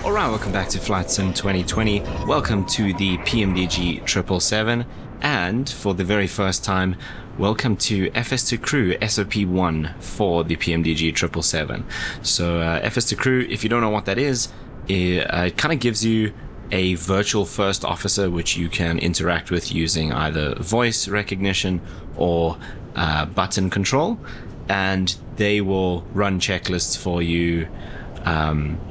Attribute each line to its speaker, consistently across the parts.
Speaker 1: Alright, welcome back to Flight Sim 2020. Welcome to the PMDg 777, and for the very first time, welcome to FS2Crew SOP1 for the PMDg 777. So FS2Crew, if you don't know what that is, it kind of gives you a virtual first officer which you can interact with using either voice recognition or button control, and they will run checklists for you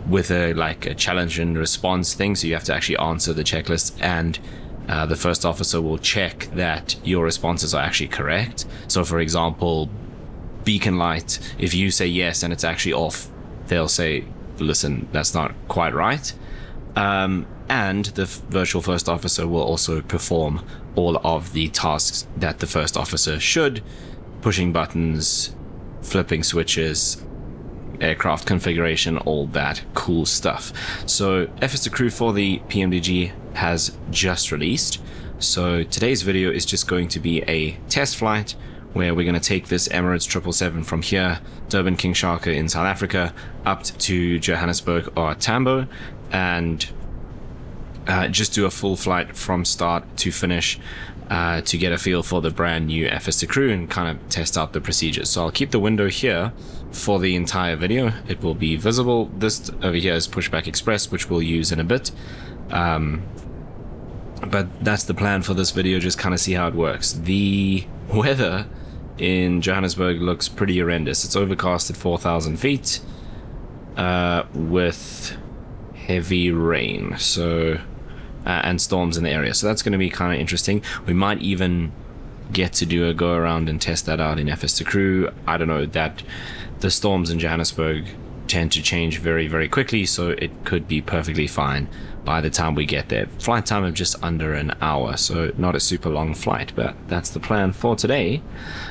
Speaker 1: with a challenge and response thing. So you have to actually answer the checklist, and the first officer will check that your responses are actually correct. So for example, beacon light, if you say yes and it's actually off, they'll say, listen, that's not quite right. And the virtual first officer will also perform all of the tasks that the first officer should: pushing buttons, flipping switches, aircraft configuration, all that cool stuff. So FS2Crew for the PMDg has just released. So today's video is just going to be a test flight where we're going to take this Emirates 777 from here, Durban King Shaka in South Africa, up to Johannesburg or Tambo, and just do a full flight from start to finish to get a feel for the brand new FS2Crew and kind of test out the procedures. So I'll keep the window here for the entire video. It will be visible. This over here is Pushback Express, which we'll use in a bit. But that's the plan for this video, just kind of see how it works. The weather in Johannesburg looks pretty horrendous. It's overcast at 4,000 feet with heavy rain, so and storms in the area. So that's going to be kind of interesting. We might even get to do a go around and test that out in FS2Crew. I don't know, that the storms in Johannesburg tend to change very, very quickly, so it could be perfectly fine by the time we get there. Flight time of just under an hour, so not a super long flight, but that's the plan for today.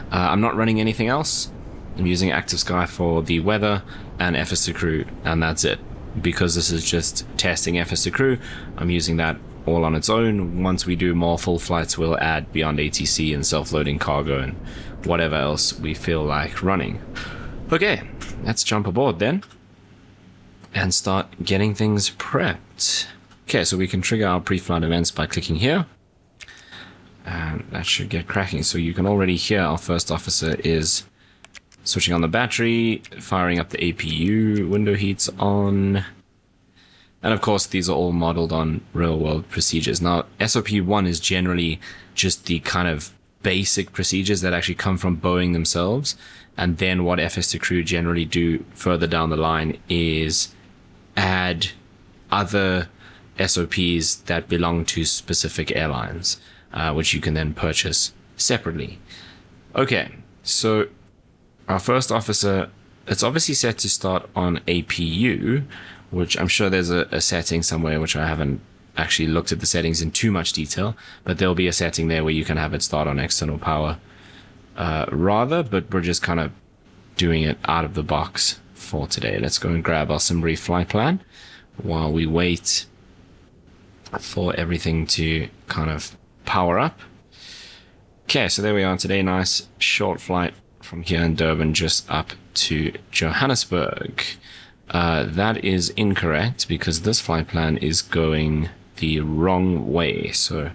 Speaker 1: I'm not running anything else. I'm using Active Sky for the weather and FS2Crew, and that's it. Because this is just testing FS2Crew, I'm using that all on its own. Once we do more full flights, we'll add beyond ATC and self-loading cargo and whatever else we feel like running. Okay, let's jump aboard then and start getting things prepped. Okay, so we can trigger our pre-flight events by clicking here, and that should get cracking. So you can already hear our first officer is switching on the battery, firing up the APU, window heats on. And of course, these are all modeled on real world procedures. Now, SOP1 is generally just the kind of basic procedures that actually come from Boeing themselves. And then what FS2Crew generally do further down the line is add other SOPs that belong to specific airlines, which you can then purchase separately. Okay, so our first officer, it's obviously set to start on APU, which I'm sure there's a setting somewhere, which I haven't actually looked at the settings in too much detail, but there'll be a setting there where you can have it start on external power rather, but we're just kind of doing it out of the box for today. Let's go and grab our SimBrief flight plan while we wait for everything to kind of power up. Okay, so there we are today. Nice short flight from here in Durban just up to Johannesburg. That is incorrect because this flight plan is going the wrong way. So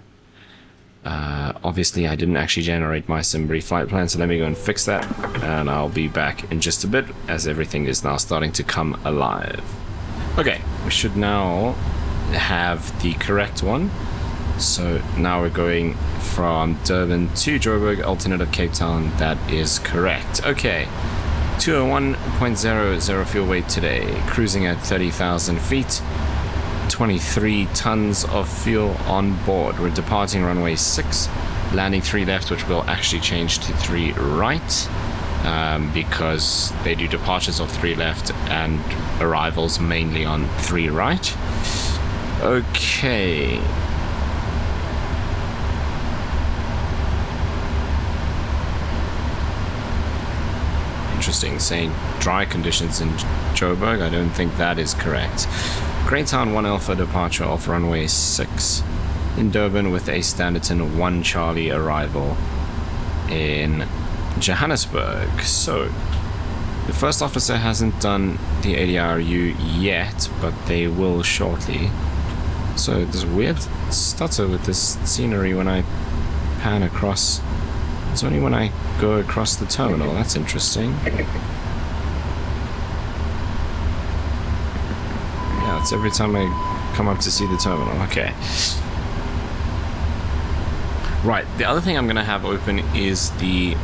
Speaker 1: obviously I didn't actually generate my SimBrief flight plan, so let me go and fix that, and I'll be back in just a bit as everything is now starting to come alive. Okay, we should now have the correct one. So now we're going from Durban to Joburg, alternative Cape Town. That is correct. Okay, 201.00 fuel weight today, cruising at 30,000 feet, 23 tons of fuel on board. We're departing runway 6, landing 3 left, which will actually change to 3 right, because they do departures of 3 left and arrivals mainly on 3 right. Okay. Interesting, saying dry conditions in Joburg. I don't think that is correct. Greytown 1 Alpha departure off runway 6 in Durban with a Standerton 1 Charlie arrival in Johannesburg. So The first officer hasn't done the ADRU yet, but they will shortly. So there's a weird stutter with this scenery when I pan across. It's only when I go across the terminal. That's interesting. Yeah, it's every time I come up to see the terminal. Okay. Right, the other thing I'm going to have open is the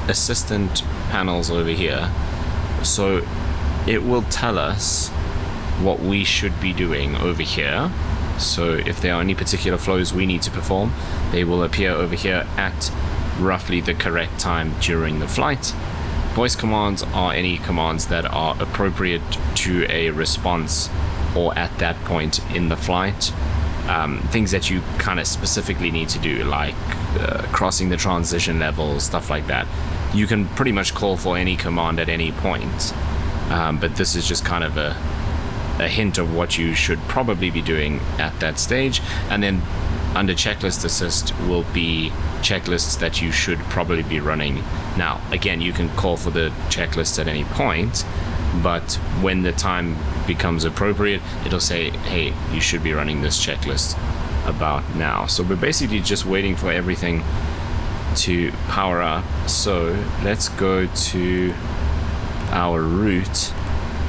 Speaker 1: assistant panels over here. So it will tell us what we should be doing over here. So if there are any particular flows we need to perform, they will appear over here at roughly the correct time during the flight. Voice commands are any commands that are appropriate to a response or at that point in the flight. Things that you kind of specifically need to do, like crossing the transition level, stuff like that. You can pretty much call for any command at any point, but this is just kind of a hint of what you should probably be doing at that stage. And then under checklist assist will be checklists that you should probably be running. Now, again, you can call for the checklist at any point, but when the time becomes appropriate, it'll say, hey, you should be running this checklist about now. So we're basically just waiting for everything to power up. So let's go to our route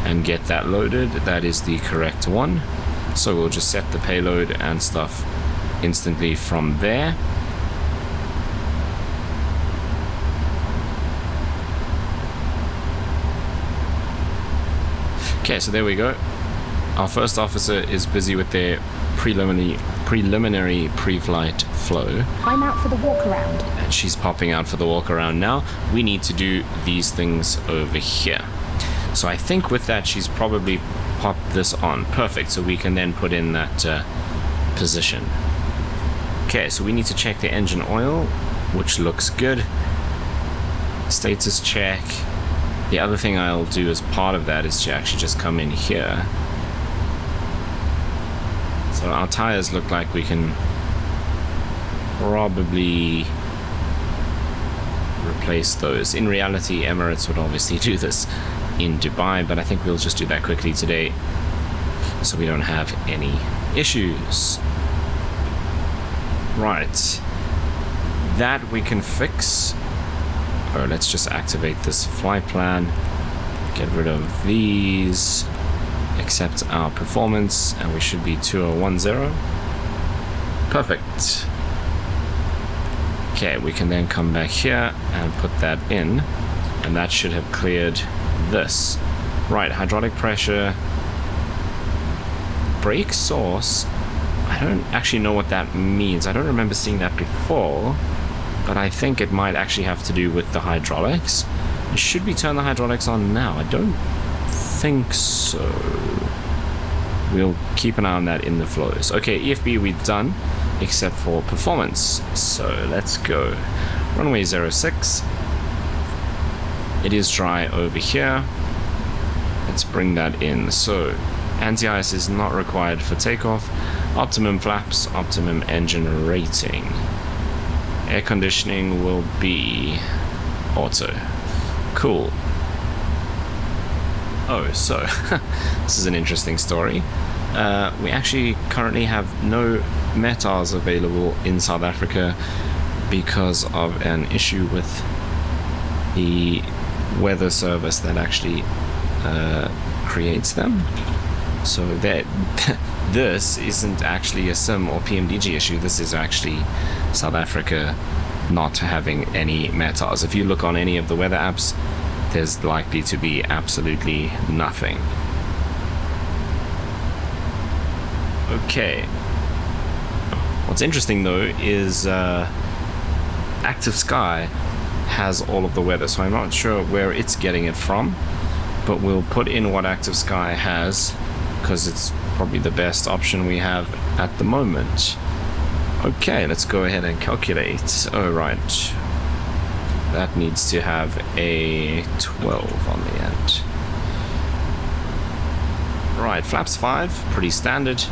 Speaker 1: and get that loaded. That is the correct one. So we'll just set the payload and stuff instantly from there. Okay, so there we go. Our first officer is busy with their preliminary pre-flight flow.
Speaker 2: I'm out for the walk around.
Speaker 1: And she's popping out for the walk around now. We need to do these things over here. So I think with that, she's probably popped this on. Perfect, so we can then put in that position. Okay, so we need to check the engine oil, which looks good. Status check. The other thing I'll do as part of that is to actually just come in here. So our tires look like we can probably replace those. In reality, Emirates would obviously do this in Dubai, but I think we'll just do that quickly today so we don't have any issues. Right. That we can fix. Or let's just activate this flight plan, get rid of these, accept our performance, and we should be 2010. Perfect. Okay, we can then come back here and put that in, and that should have cleared this. Right, hydraulic pressure, brake source. I don't actually know what that means. I don't remember seeing that before. But I think it might actually have to do with the hydraulics. Should we turn the hydraulics on now? I don't think so. We'll keep an eye on that in the flows. Okay, EFB we've done, except for performance. So let's go. Runway 06. It is dry over here. Let's bring that in. So anti-ice is not required for takeoff. Optimum flaps, optimum engine rating. Air conditioning will be auto. Cool. Oh, so this is an interesting story. We actually currently have no METARs available in South Africa because of an issue with the weather service that actually creates them. So that this isn't actually a SIM or PMDg issue. This is actually South Africa not having any METARs. If you look on any of the weather apps, there's likely to be absolutely nothing. Okay. What's interesting though is Active Sky has all of the weather, so I'm not sure where it's getting it from, but we'll put in what Active Sky has because it's probably the best option we have at the moment. Okay, let's go ahead and calculate. Oh, right. That needs to have a 12 on the end. Right, flaps 5, pretty standard.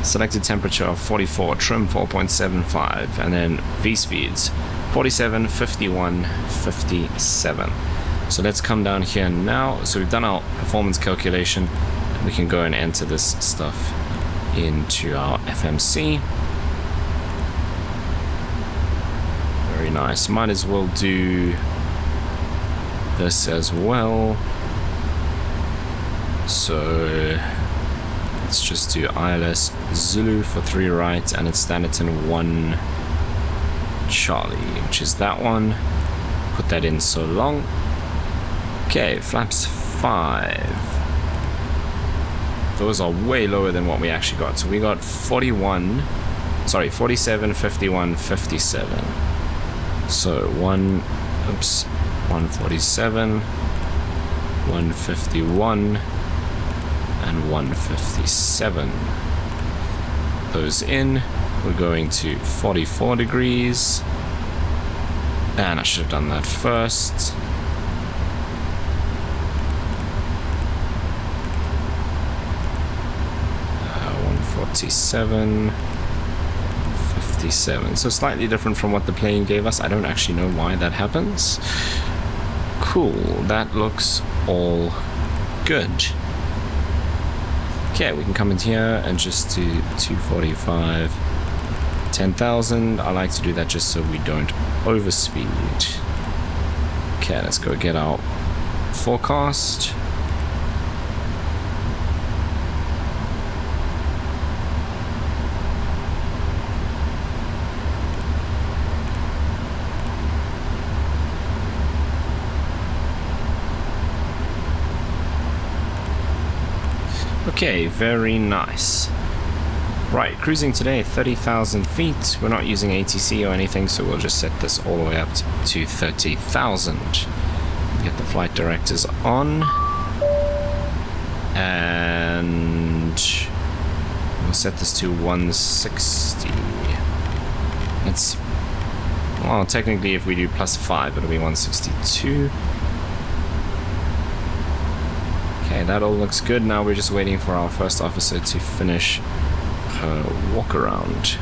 Speaker 1: Selected temperature of 44, trim 4.75, and then V speeds 47, 51, 57. So let's come down here now. So we've done our performance calculation. We can go and enter this stuff into our FMC. Very nice. Might as well do this as well. So let's just do ILS Zulu for 3 right, and it's Standerton 1 Charlie, which is that one. Put that in so long. Okay, flaps 5. Those are way lower than what we actually got. So we got 47, 51, 57. So 147, 151, and 157. Those in. We're going to 44 degrees. And I should have done that first. 147, 57. So slightly different from what the plane gave us. I don't actually know why that happens. Cool, that looks all good. Okay, we can come in here and just do 245, 10,000. I like to do that just so we don't overspeed. Okay, let's go get our forecast. Okay, very nice. Right, cruising today 30,000 feet. We're not using ATC or anything, so we'll just set this all the way up to 30,000. Get the flight directors on. And we'll set this to 160. It's, well, technically if we do +5, it'll be 162. Okay, that all looks good. Now we're just waiting for our first officer to finish her walk around.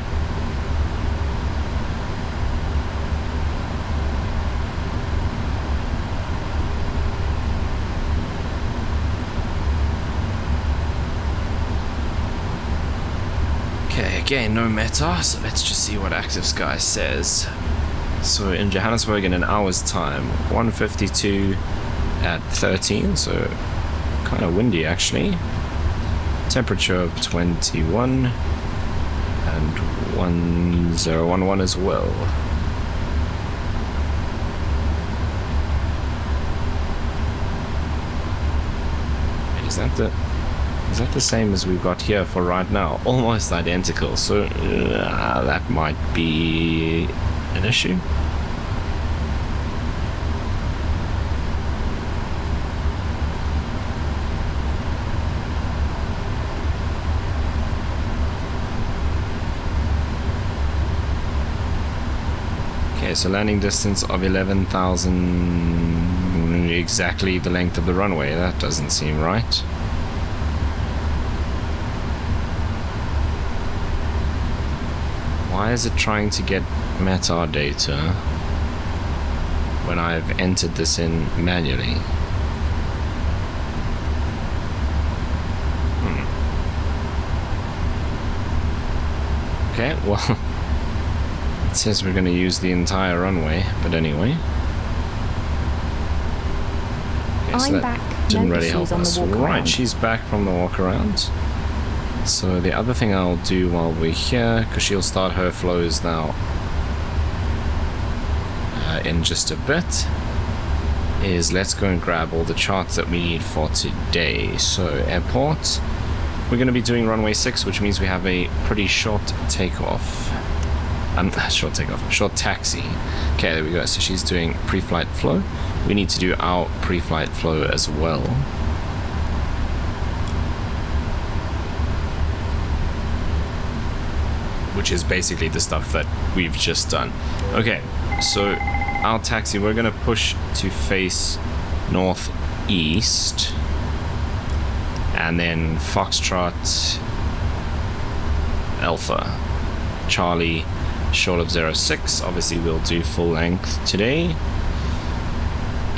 Speaker 1: Okay, again, no meta, so let's just see what Active Sky says. So in Johannesburg in an hour's time, 152 at 13, so kind of windy actually. Temperature of 21 and 1011 as well. Is that the same as we've got here for right now? Almost identical, so that might be an issue. So landing distance of 11,000, exactly the length of the runway. That doesn't seem right. Why is it trying to get METAR data when I've entered this in manually? Okay, well, it says we're going to use the entire runway, but anyway. Okay, so that didn't really help us. Right, she's back from the walk around. So the other thing I'll do while we're here, because she'll start her flows now in just a bit, is let's go and grab all the charts that we need for today. So airport, we're going to be doing runway 6, which means we have a pretty short takeoff. Short taxi. Okay, there we go. So she's doing pre-flight flow. We need to do our pre-flight flow as well. Which is basically the stuff that we've just done. Okay, so our taxi, we're going to push to face northeast. And then Foxtrot Alpha Charlie short of 06. Obviously we'll do full length today.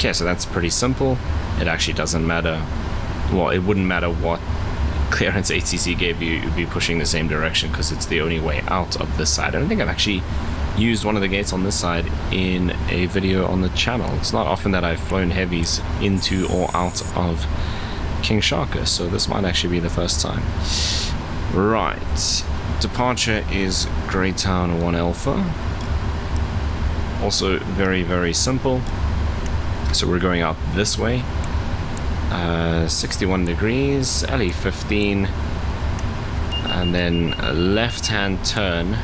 Speaker 1: Okay, so that's pretty simple. It actually doesn't matter. Well, it wouldn't matter what clearance ATC gave you, you'd be pushing the same direction because it's the only way out of this side. I don't think I've actually used one of the gates on this side in a video on the channel. It's not often that I've flown heavies into or out of King Shaka, so this might actually be the first time. Right, departure is Greytown 1 Alpha. Also very, very simple. So we're going out this way. 61 degrees, LE15, and then a left-hand turn,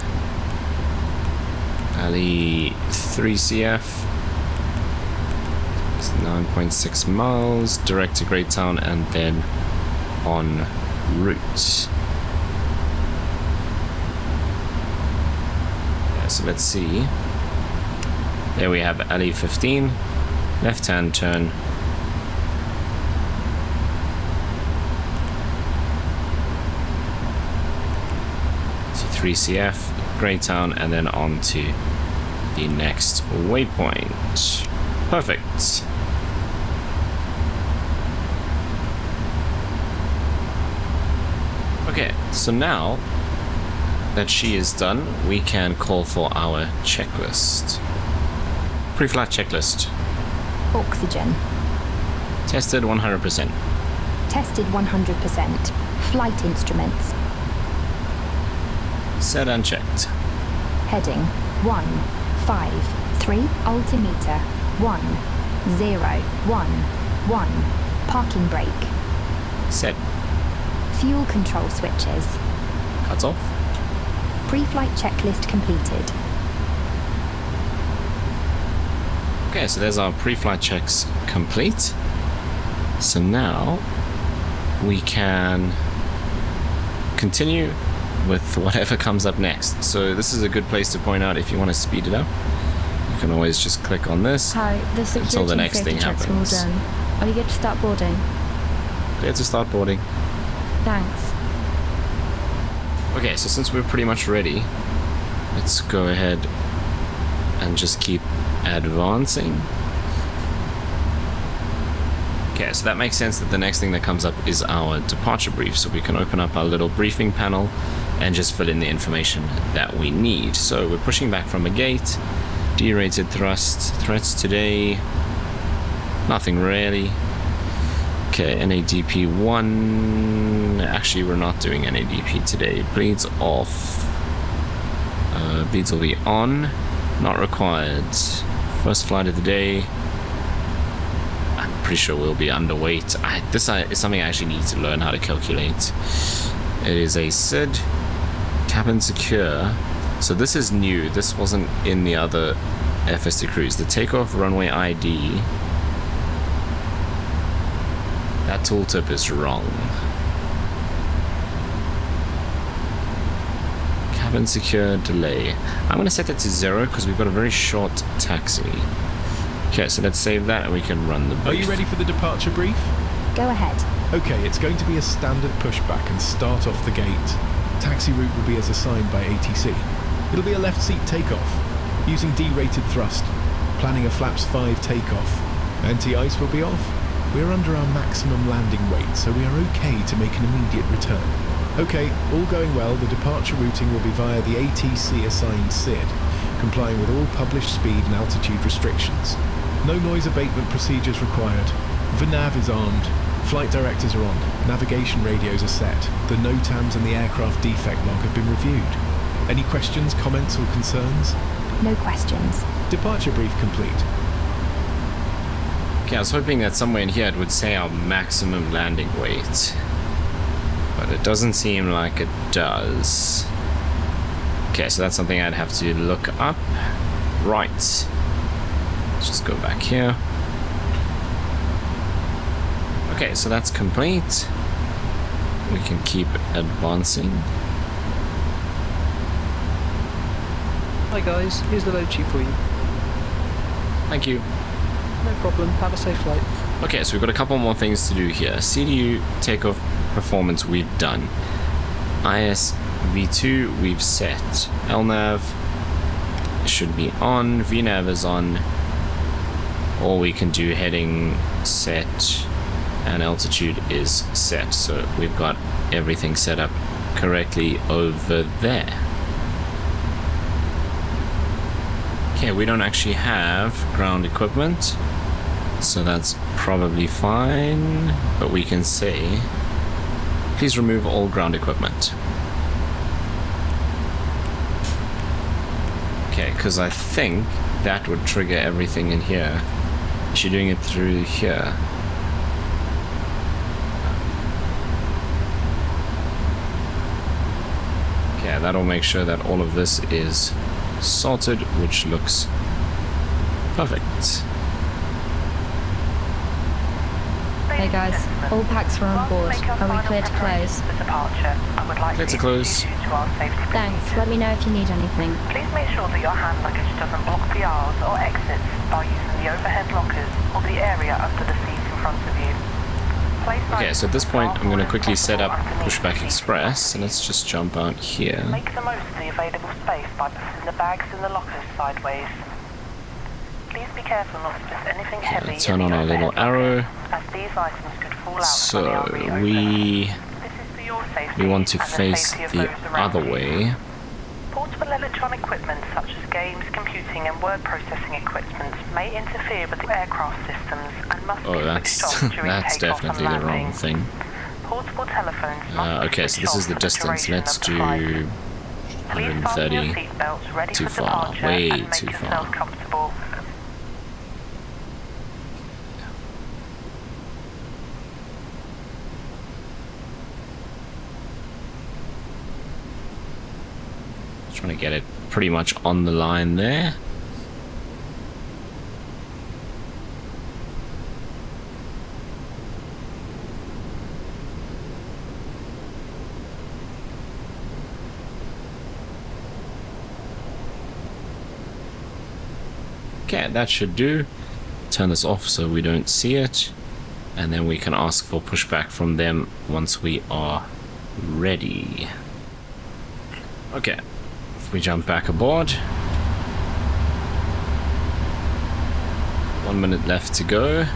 Speaker 1: LE3CF, it's 9.6 miles, direct to Greytown, and then en route. Yeah, so let's see. There we have LE15, left-hand turn. CF, Greytown, and then on to the next waypoint. Perfect. Okay, so now that she is done, we can call for our checklist. Pre-flight checklist.
Speaker 2: Oxygen.
Speaker 1: Tested 100%.
Speaker 2: Tested 100%. Flight instruments.
Speaker 1: Set and checked.
Speaker 2: Heading 153, altimeter 1011, parking brake.
Speaker 1: Set.
Speaker 2: Fuel control switches.
Speaker 1: Cuts off.
Speaker 2: Pre-flight checklist completed.
Speaker 1: Okay, so there's our pre-flight checks complete. So now we can continue with whatever comes up next. So this is a good place to point out if you want to speed it up. You can always just click on this.
Speaker 3: Hi, the security
Speaker 1: until the next
Speaker 3: safety
Speaker 1: thing
Speaker 3: checks are all
Speaker 1: happens.
Speaker 3: done. Are you good to start boarding?
Speaker 1: Clear to start boarding.
Speaker 3: Thanks.
Speaker 1: Okay, so since we're pretty much ready, let's go ahead and just keep advancing. Okay, so that makes sense that the next thing that comes up is our departure brief. So we can open up our little briefing panel and just fill in the information that we need. So we're pushing back from a gate. D-rated thrust. Threats today. Nothing really. Okay, NADP 1. Actually, we're not doing NADP today. Bleeds off. Bleeds will be on. Not required. First flight of the day. I'm pretty sure we'll be underweight. This is something I actually need to learn how to calculate. It is a SID. Cabin secure. So this is new. This wasn't in the other FS2Crews. The takeoff runway ID. That tooltip is wrong. Cabin secure delay. I'm going to set that to 0 because we've got a very short taxi. Okay, so let's save that and we can run the brief.
Speaker 4: Are you ready for the departure brief?
Speaker 2: Go ahead.
Speaker 4: Okay, it's going to be a standard pushback and start off the gate. Taxi route will be as assigned by ATC. It'll be a left seat takeoff, using D-rated thrust, planning a flaps 5 takeoff. Anti-ice will be off. We're under our maximum landing weight, so we are okay to make an immediate return. Okay, all going well, the departure routing will be via the ATC assigned SID, complying with all published speed and altitude restrictions. No noise abatement procedures required. The nav is armed. Flight directors are on. Navigation radios are set. The NOTAMs and the aircraft defect log have been reviewed. Any questions, comments or concerns?
Speaker 2: No questions.
Speaker 4: Departure brief complete.
Speaker 1: Okay, I was hoping that somewhere in here it would say our maximum landing weight. But it doesn't seem like it does. Okay, so that's something I'd have to look up. Right. Let's just go back here. Okay, so that's complete. We can keep advancing.
Speaker 5: Hi guys, here's the load sheet for you.
Speaker 1: Thank you.
Speaker 5: No problem, have a safe flight.
Speaker 1: Okay, so we've got a couple more things to do here. CDU takeoff performance we've done. ISV2 we've set. LNAV should be on. VNAV is on. or we can do heading set and altitude is set. So we've got everything set up correctly over there. Okay, we don't actually have ground equipment, so that's probably fine, but we can say, please remove all ground equipment. Okay, because I think that would trigger everything in here. Is she doing it through here? Okay, that'll make sure that all of this is sorted, which looks perfect.
Speaker 3: Hey guys, all packs are on board. Are we clear to close?
Speaker 1: Clear to close.
Speaker 3: Thanks, let me know if you need anything.
Speaker 6: Please make sure that your hand luggage doesn't block the aisles or exits by using the overhead lockers or the area under the seat in front of you.
Speaker 1: Okay, so at this point I'm going to quickly set up Pushback Express, and let's just jump out here.
Speaker 6: Make the most of the available space by putting the bags in the lockers sideways. Please be careful not to put anything heavy.
Speaker 1: Okay, turn on our little arrow.
Speaker 6: As these items could fall out
Speaker 1: So
Speaker 6: when they are
Speaker 1: we
Speaker 6: This is for your safety
Speaker 1: want to
Speaker 6: and the
Speaker 1: face
Speaker 6: safety of
Speaker 1: the
Speaker 6: those around
Speaker 1: other
Speaker 6: you.
Speaker 1: way.
Speaker 6: Portable electronic equipment such as games, computing and word processing equipment may interfere with the aircraft systems and must
Speaker 1: Oh,
Speaker 6: be
Speaker 1: that's
Speaker 6: switched off during
Speaker 1: that's
Speaker 6: takeoff
Speaker 1: definitely
Speaker 6: and
Speaker 1: the wrong
Speaker 6: landing.
Speaker 1: thing.
Speaker 6: Portable telephones must be
Speaker 1: Okay, so
Speaker 6: switched
Speaker 1: this is
Speaker 6: off
Speaker 1: the
Speaker 6: for
Speaker 1: distance.
Speaker 6: duration
Speaker 1: Let's
Speaker 6: of the flight.
Speaker 1: do
Speaker 6: Please fasten your
Speaker 1: 130.
Speaker 6: seatbelts ready
Speaker 1: Too
Speaker 6: for
Speaker 1: far,
Speaker 6: departure
Speaker 1: way
Speaker 6: and make
Speaker 1: too
Speaker 6: yourself
Speaker 1: far.
Speaker 6: comfortable.
Speaker 1: Trying to get it pretty much on the line there. Okay, that should do. Turn this off so we don't see it, and then we can ask for pushback from them once we are ready. Okay, if we jump back aboard. 1 minute left to go.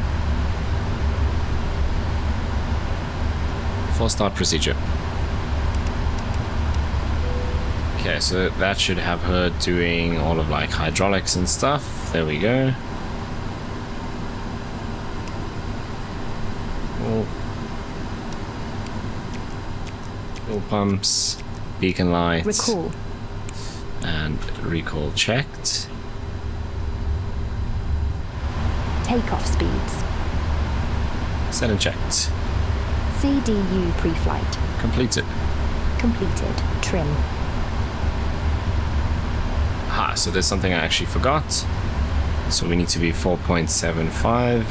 Speaker 1: Full start procedure. Okay, so that should have her doing all of like hydraulics and stuff. There we go. Fuel pumps, beacon lights.
Speaker 2: Recall.
Speaker 1: And recall checked.
Speaker 2: Takeoff speeds.
Speaker 1: Set and checked.
Speaker 2: CDU pre-flight.
Speaker 1: Completed.
Speaker 2: Completed. Trim.
Speaker 1: Ah, so there's something I actually forgot. So we need to be 4.75,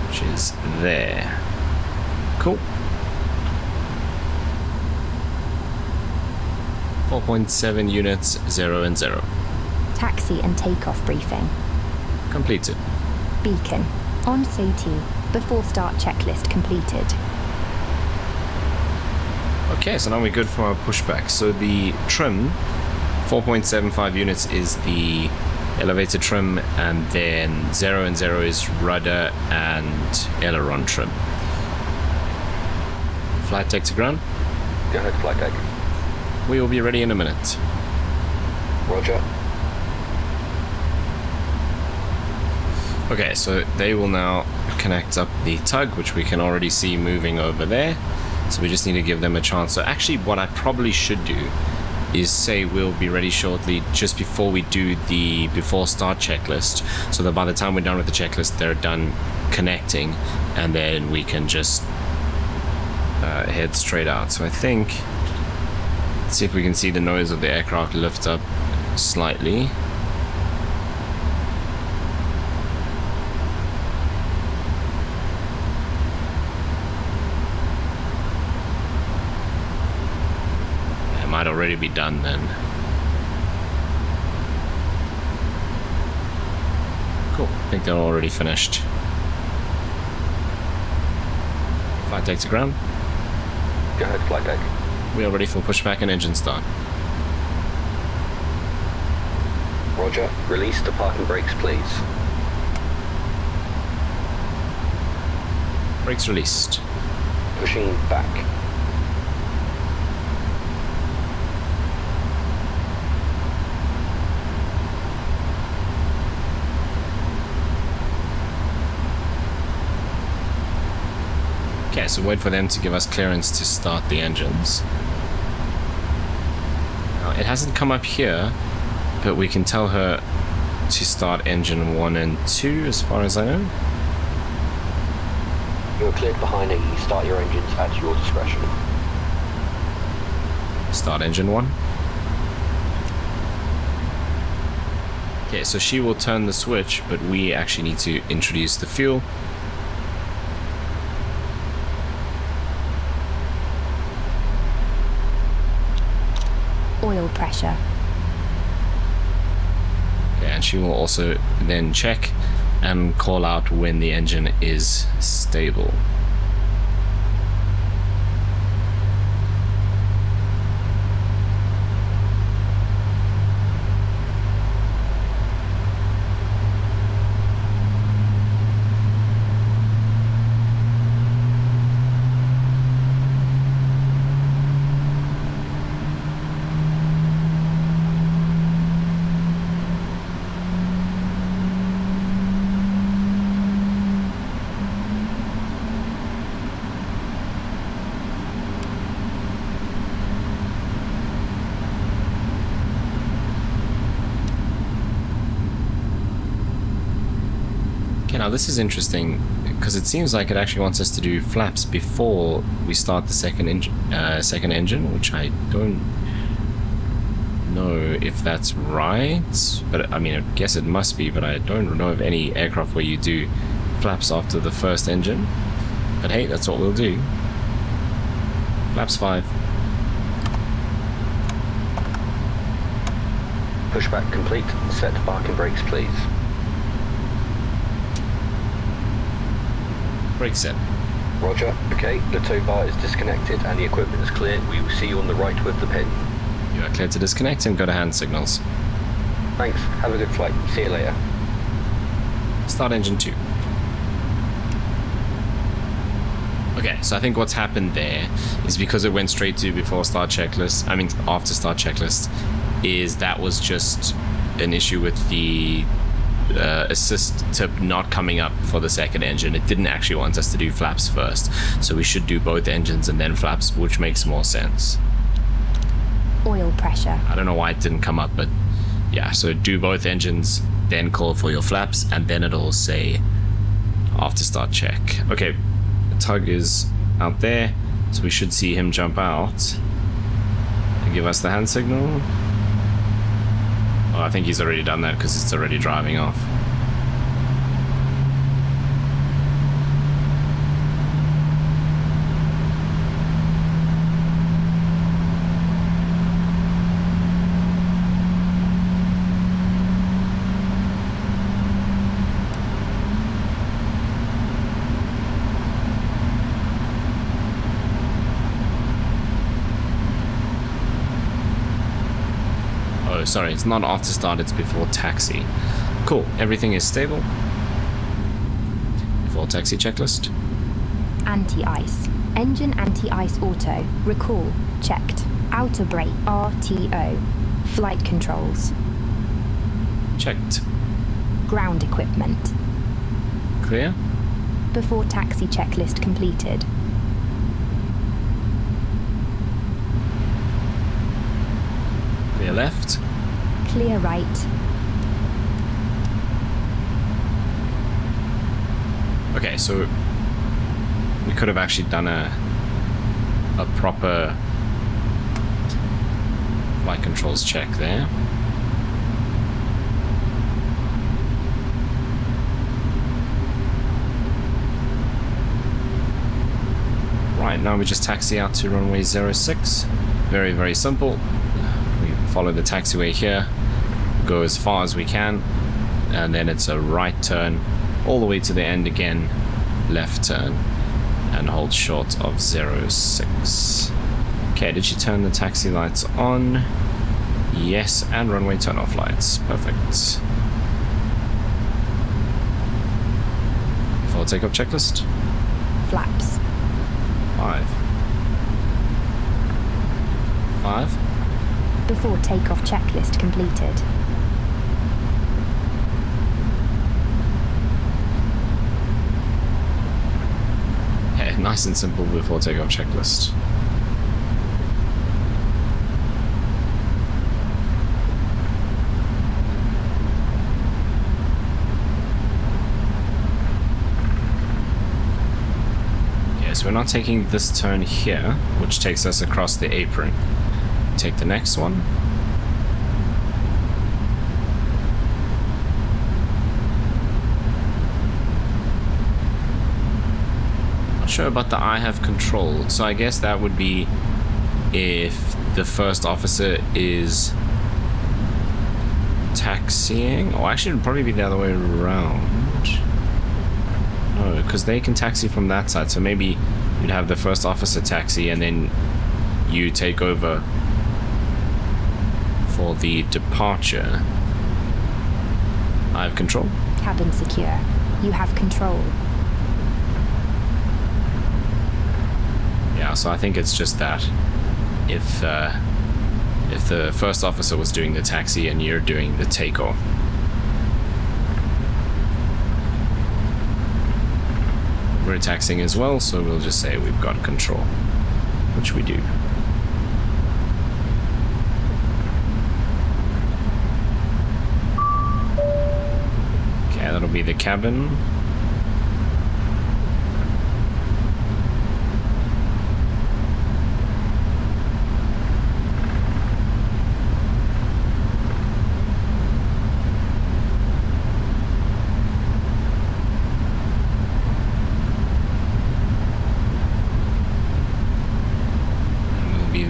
Speaker 1: which is there. Cool. 4.7 units, 0 and 0.
Speaker 2: Taxi and takeoff briefing.
Speaker 1: Completed.
Speaker 2: Beacon. On SAT. Before start checklist completed.
Speaker 1: Okay, so now we're good for our pushback. So the trim, 4.75 units is the elevator trim, and then 0 and 0 is rudder and aileron trim. Flight deck to ground.
Speaker 7: Go ahead, flight deck.
Speaker 1: We will be ready in a minute.
Speaker 7: Roger.
Speaker 1: Okay, so they will now connect up the tug, which we can already see moving over there. So we just need to give them a chance. So actually what I probably should do is say we'll be ready shortly just before we do the before start checklist, so that by the time we're done with the checklist they're done connecting, and then we can just head straight out. So I think, let's see if we can see the nose of the aircraft lift up slightly. Might already be done then. Cool, I think they're already finished. Flight deck to ground.
Speaker 7: Go ahead, flight deck.
Speaker 1: We are ready for pushback and engine start.
Speaker 7: Roger. Release the parking brakes, please.
Speaker 1: Brakes released.
Speaker 7: Pushing back.
Speaker 1: Okay, so wait for them to give us clearance to start the engines. Now, it hasn't come up here, but we can tell her to start engine 1 and 2 as far as I know.
Speaker 7: You're cleared behind A. Start your engines at your discretion.
Speaker 1: Start engine 1. Okay, so she will turn the switch, but we actually need to introduce the fuel.
Speaker 2: Oil pressure.
Speaker 1: Okay, and she will also then check and call out when the engine is stable. Now this is interesting because it seems like it actually wants us to do flaps before we start the second engine, which I don't know if that's right. But I mean, I guess it must be. But I don't know of any aircraft where you do flaps after the first engine. But hey, that's what we'll do. Flaps 5.
Speaker 7: Pushback complete. Set parking brakes, please.
Speaker 1: Brake set.
Speaker 7: Roger. Okay, the tow bar is disconnected and the equipment is clear. We will see you on the right with the pin.
Speaker 1: You are clear to disconnect and go to hand signals.
Speaker 7: Thanks. Have a good flight. See you later.
Speaker 1: Start engine 2. Okay, so I think what's happened there is because it went straight to before start checklist, I mean after start checklist, is that was just an issue with the assist tip not coming up for the second engine. It didn't actually want us to do flaps first, so we should do both engines and then flaps, which makes more sense.
Speaker 2: Oil pressure.
Speaker 1: I don't know why it didn't come up, but yeah, so do both engines, then call for your flaps, and then it'll say after start check. Okay, the tug is out there, so we should see him jump out and give us the hand signal. Oh, I think he's already done that because it's already driving off. Sorry, it's not after start, it's before taxi. Cool, everything is stable. Before taxi checklist.
Speaker 2: Anti-ice. Engine anti-ice auto. Recall. Checked. Outer brake. RTO. Flight controls.
Speaker 1: Checked.
Speaker 2: Ground equipment.
Speaker 1: Clear.
Speaker 2: Before taxi checklist completed.
Speaker 1: Clear left.
Speaker 2: Clear right.
Speaker 1: Okay, so we could have actually done a proper flight controls check there. Right, now we just taxi out to runway 06. Very, very simple. We follow the taxiway here, go as far as we can, and then it's a right turn all the way to the end again, left turn, and hold short of 06. Okay, did she turn the taxi lights on? Yes, and runway turn-off lights. Perfect. Full takeoff checklist.
Speaker 2: Flaps.
Speaker 1: 5. 5.
Speaker 2: Before takeoff checklist completed.
Speaker 1: Yeah, nice and simple before takeoff checklist. So we're not taking this turn here, which takes us across the apron. Take the next one. Not sure about the I have control. So I guess that would be if the first officer is taxiing. Or actually, it would probably be the other way around. No, because they can taxi from that side, so maybe you'd have the first officer taxi and then you take over for the departure. I have control.
Speaker 2: Cabin secure. You have control.
Speaker 1: Yeah, so I think it's just that. If the first officer was doing the taxi and you're doing the takeoff. We're taxing as well, so we'll just say we've got control, which we do. Okay, that'll be the cabin.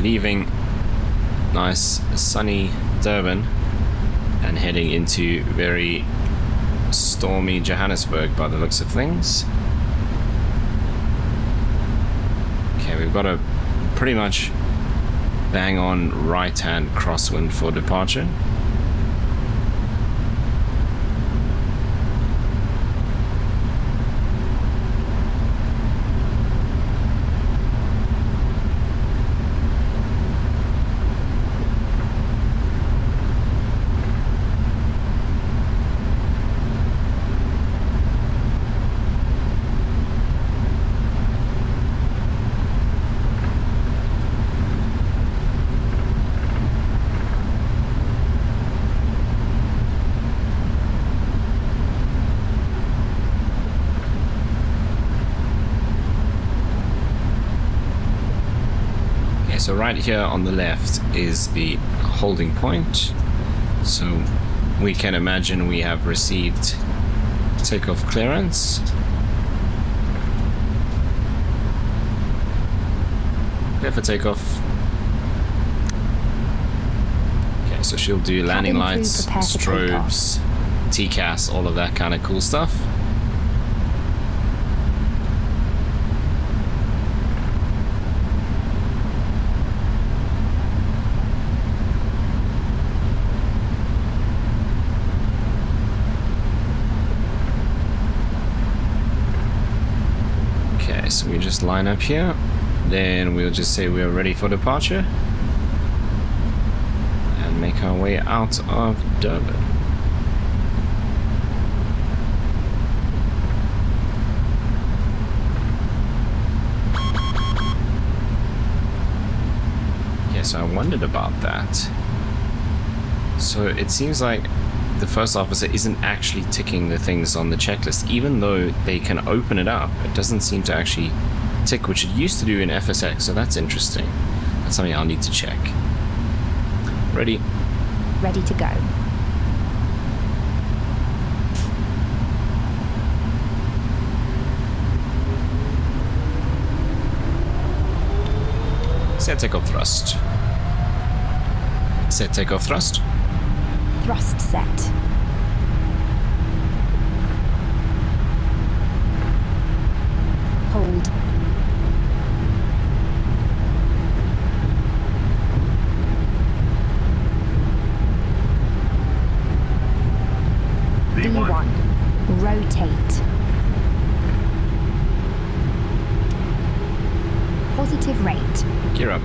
Speaker 1: Leaving nice sunny Durban and heading into very stormy Johannesburg by the looks of things. Okay, we've got a pretty much bang on right hand crosswind for departure. So right here on the left is the holding point. So we can imagine we have received takeoff clearance. Clear for takeoff. Okay, so she'll do landing lights, strobes, TCAS, all of that kind of cool stuff. So we just line up here, then we'll just say we're ready for departure and make our way out of Durban. Yes, I wondered about that. So it seems like the first officer isn't actually ticking the things on the checklist, even though they can open it up. It doesn't seem to actually tick, which it used to do in FSX, so that's interesting. That's something I'll need to check. Ready?
Speaker 2: Ready to go.
Speaker 1: Set takeoff thrust. Set takeoff thrust.
Speaker 2: Thrust set. Hold.
Speaker 1: Gear up.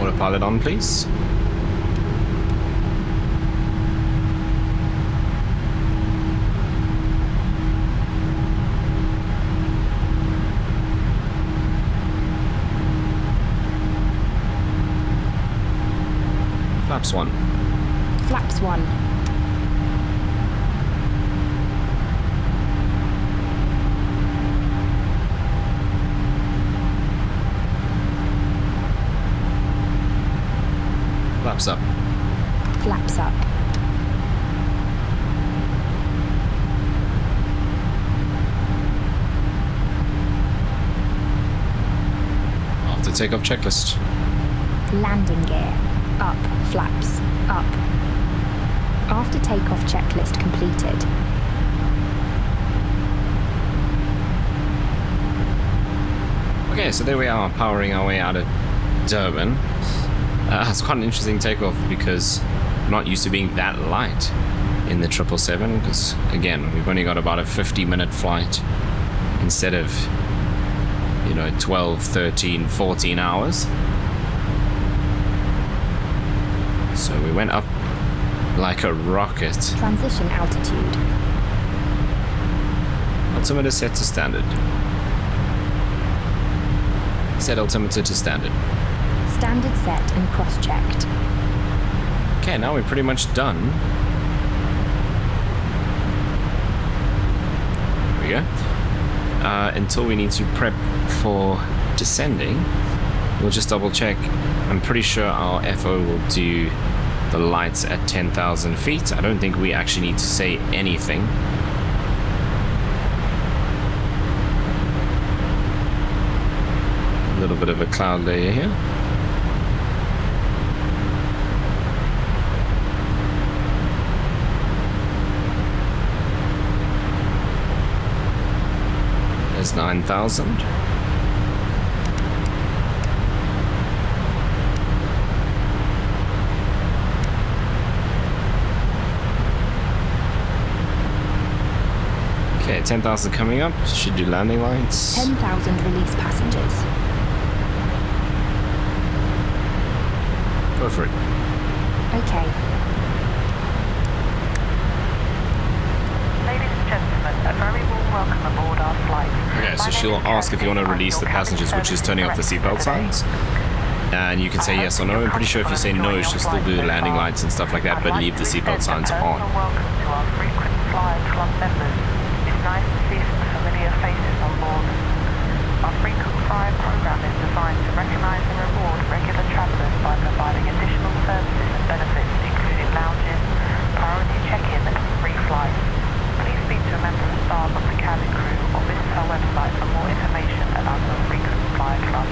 Speaker 1: Autopilot on, please. Flaps 1.
Speaker 2: Flaps 1.
Speaker 1: Flaps up.
Speaker 2: Flaps up.
Speaker 1: After takeoff checklist.
Speaker 2: Landing gear. Up. Flaps. Up. After takeoff checklist completed.
Speaker 1: Okay, so there we are, powering our way out of Durban. It's quite an interesting takeoff because I'm not used to being that light in the 777 because, again, we've only got about a 50-minute flight instead of, 12, 13, 14 hours. So we went up like a rocket.
Speaker 2: Transition altitude.
Speaker 1: Altimeter set to standard. Set altimeter to standard.
Speaker 2: Standard set and cross-checked.
Speaker 1: Okay, now we're pretty much done. There we go. Until we need to prep for descending. We'll just double check. I'm pretty sure our FO will do the lights at 10,000 feet. I don't think we actually need to say anything. A little bit of a cloud layer here. There's 9,000. Okay, 10,000 coming up. Should do landing lights.
Speaker 2: 10,000 release passengers.
Speaker 1: Go for it.
Speaker 2: Okay.
Speaker 6: Ladies and gentlemen, a very warm welcome aboard our flight.
Speaker 1: Okay, so she'll ask if you want to release the passengers, which is turning off the seatbelt signs. And you can say yes or no. I'm pretty sure if you say no, she'll still do landing lights and stuff like that, but leave the seatbelt signs on.
Speaker 6: Welcome to our frequent flyer club members. It's nice to see some familiar faces on board. Our frequent flyer program is designed to recognize and reward regular travelers by providing additional services and benefits, including lounges, priority check-in, and free flights. Please speak to a member of staff of the cabin crew or visit our website for more information about our frequent flyer club.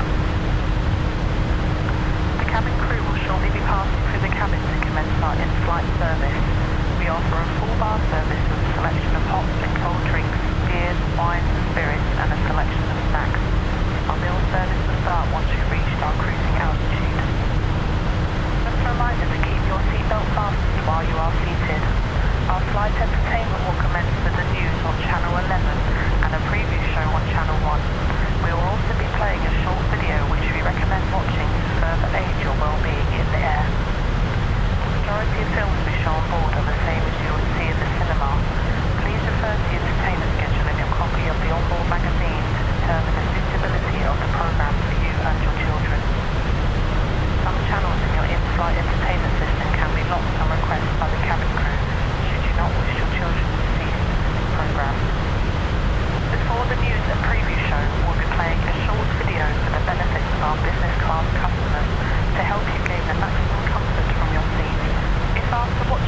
Speaker 6: The cabin crew will shortly be passing through the cabin to commence our in-flight service. We offer a full bar service with a selection of hot and cold drinks, beers, wines and spirits, and a selection of snacks. Our meal service will start once we've reached our cruising altitude. Just a reminder to keep your seatbelt fastened while you are seated. Our flight entertainment will commence with the news on Channel 11 and a preview show on Channel 1. We will also be playing a short video which we recommend watching to further aid your well-being in the air. The majority of films we show on board are the same as you would see in the cinema. Please refer to the entertainment schedule in your copy of the onboard magazine to determine the suitability of the program for you and your children. Some channels in your in-flight entertainment system can be locked on request by the cabin crew should you not wish your children to see the program. Before the news and preview show, we'll be playing a short video for the benefits of our business class customers to help you gain the maximum comfort from your seat. If after watching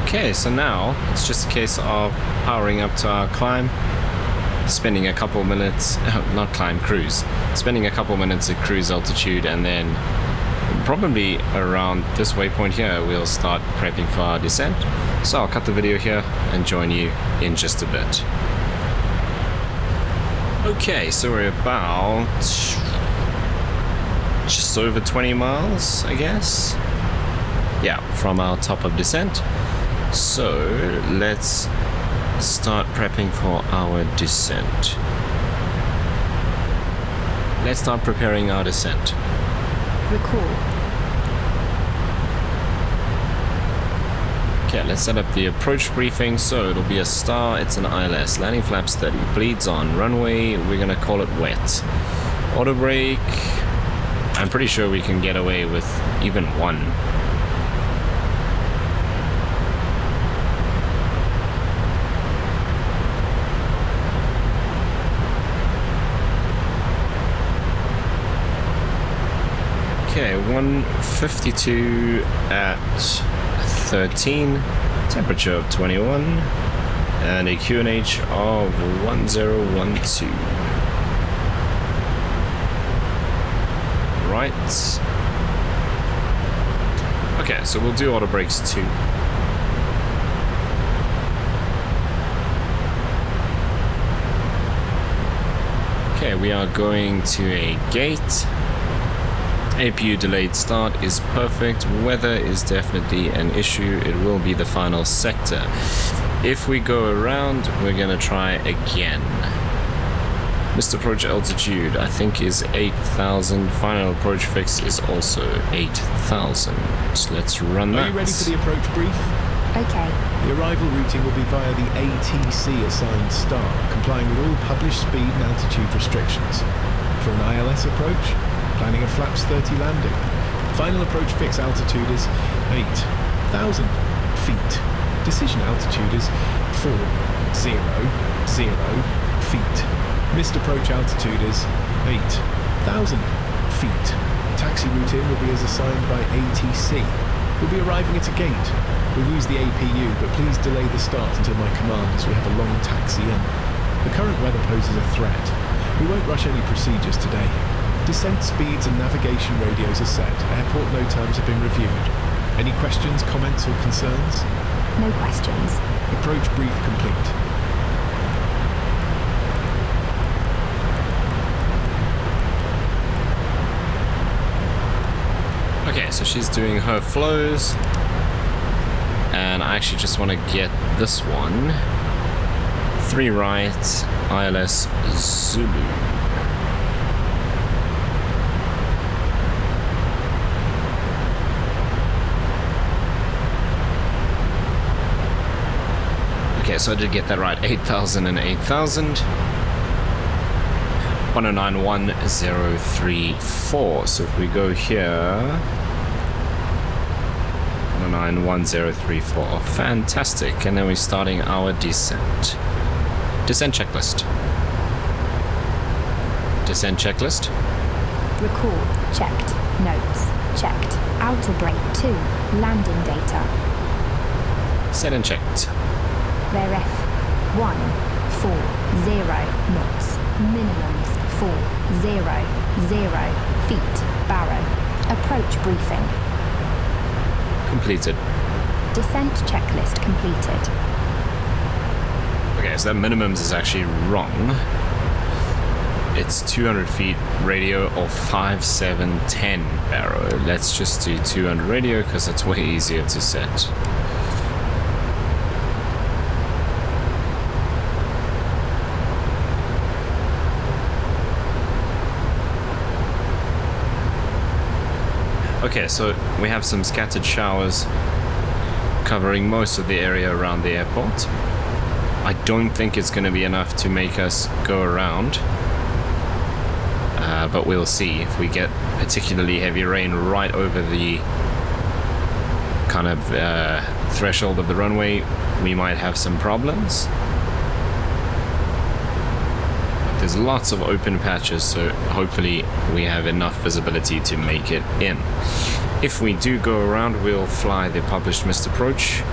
Speaker 1: Okay, so now it's just a case of powering up to our climb, spending a couple minutes, not climb, cruise, spending a couple minutes at cruise altitude, and then probably around this waypoint here we'll start prepping for our descent. So I'll cut the video here and join you in just a bit. Okay, so we're about just over 20 miles, I guess. Yeah, from our top of descent. So let's start prepping for our descent. Let's start preparing our descent.
Speaker 2: Record.
Speaker 1: Okay, let's set up the approach briefing. So it'll be a star, it's an ILS, landing flaps 30, bleeds on, runway, we're gonna call it wet. Auto brake, I'm pretty sure we can get away with even one. Okay, 152 at 13, temperature of 21, and a QNH of 1012. Right. Okay, so we'll do auto brakes too. Okay, we are going to a gate. APU delayed start is perfect. Weather is definitely an issue. It will be the final sector. If we go around, we're gonna try again. Missed approach altitude, I think, is 8,000. Final approach fix is also 8,000. So let's run that.
Speaker 4: Are you ready for the approach brief?
Speaker 2: Okay.
Speaker 4: The arrival routing will be via the ATC assigned star, complying with all published speed and altitude restrictions. For an ILS approach, planning a flaps 30 landing. Final approach fix altitude is 8,000 feet. Decision altitude is 400 feet. Missed approach altitude is 8,000 feet. Taxi route in will be as assigned by ATC. We'll be arriving at a gate. We'll use the APU, but please delay the start until my command as we have a long taxi in. The current weather poses a threat. We won't rush any procedures today. Descent speeds and navigation radios are set. Airport no times have been reviewed. Any questions, comments or concerns?
Speaker 2: No questions.
Speaker 4: Approach brief complete.
Speaker 1: Okay, so she's doing her flows. And I actually just want to get this one. 3 right, ILS Zulu. Okay, so I did get that right. 8,000 and 8,000. 1091,034. So if we go here, 1091,034. Fantastic. And then we're starting our descent. Descent checklist. Descent checklist.
Speaker 2: Record. Checked. Notes. Checked. Outer brake 2. Landing data.
Speaker 1: Set and checked.
Speaker 2: Ref 140 knots. Minimums 400 feet. Barrow. Approach briefing.
Speaker 1: Completed.
Speaker 2: Descent checklist completed.
Speaker 1: Okay, so that minimums is actually wrong. It's 200 feet radio or 5710 barrow. Let's just do 200 radio because it's way easier to set. Okay, so we have some scattered showers covering most of the area around the airport. I don't think it's going to be enough to make us go around, but we'll see. If we get particularly heavy rain right over the kind of threshold of the runway, we might have some problems. There's lots of open patches, so hopefully we have enough visibility to make it in. If we do go around, we'll fly the published missed approach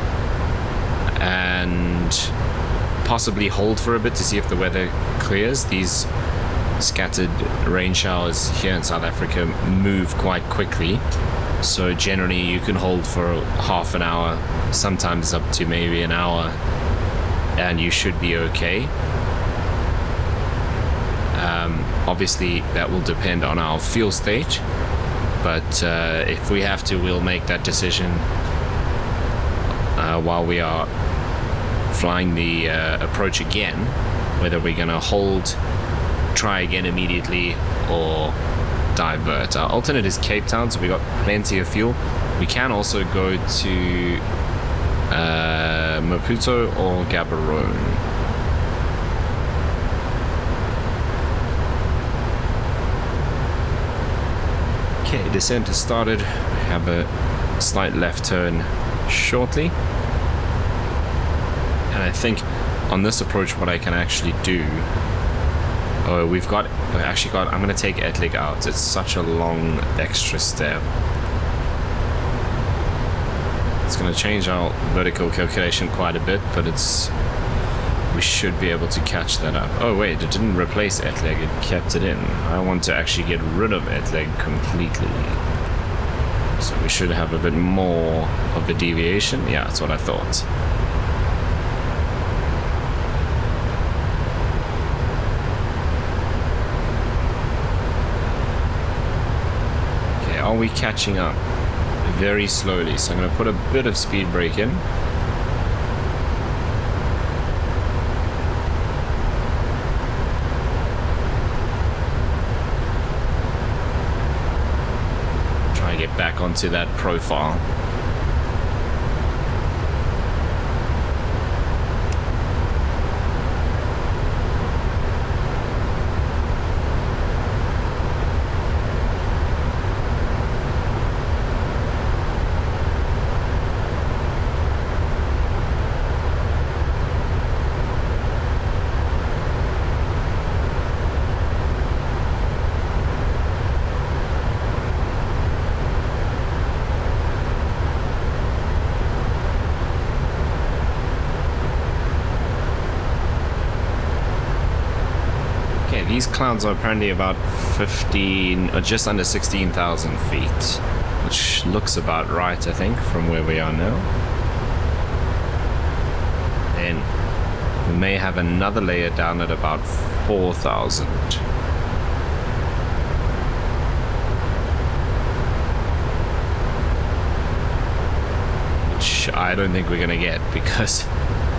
Speaker 1: and possibly hold for a bit to see if the weather clears. These scattered rain showers here in South Africa move quite quickly, so generally you can hold for half an hour, sometimes up to maybe an hour, and you should be okay. Obviously that will depend on our fuel stage, but if we have to, we'll make that decision while we are flying the approach again, whether we're going to hold, try again immediately, or divert. Our alternate is Cape Town, so we got plenty of fuel. We can also go to Maputo or Gaborone. Okay, descent has started. We have a slight left turn shortly. And I think on this approach what I can actually do... Oh, I'm going to take Etlig out. It's such a long extra step. It's going to change our vertical calculation quite a bit, but we should be able to catch that up. Oh wait, it didn't replace Etlig, it kept it in. I want to actually get rid of Etlig completely. So we should have a bit more of a deviation. Yeah, that's what I thought. Okay, are we catching up? Very slowly, so I'm going to put a bit of speed brake in. Back onto that profile. These clouds are apparently about 15 or just under 16,000 feet, which looks about right, I think, from where we are now. Then we may have another layer down at about 4,000. Which I don't think we're gonna get because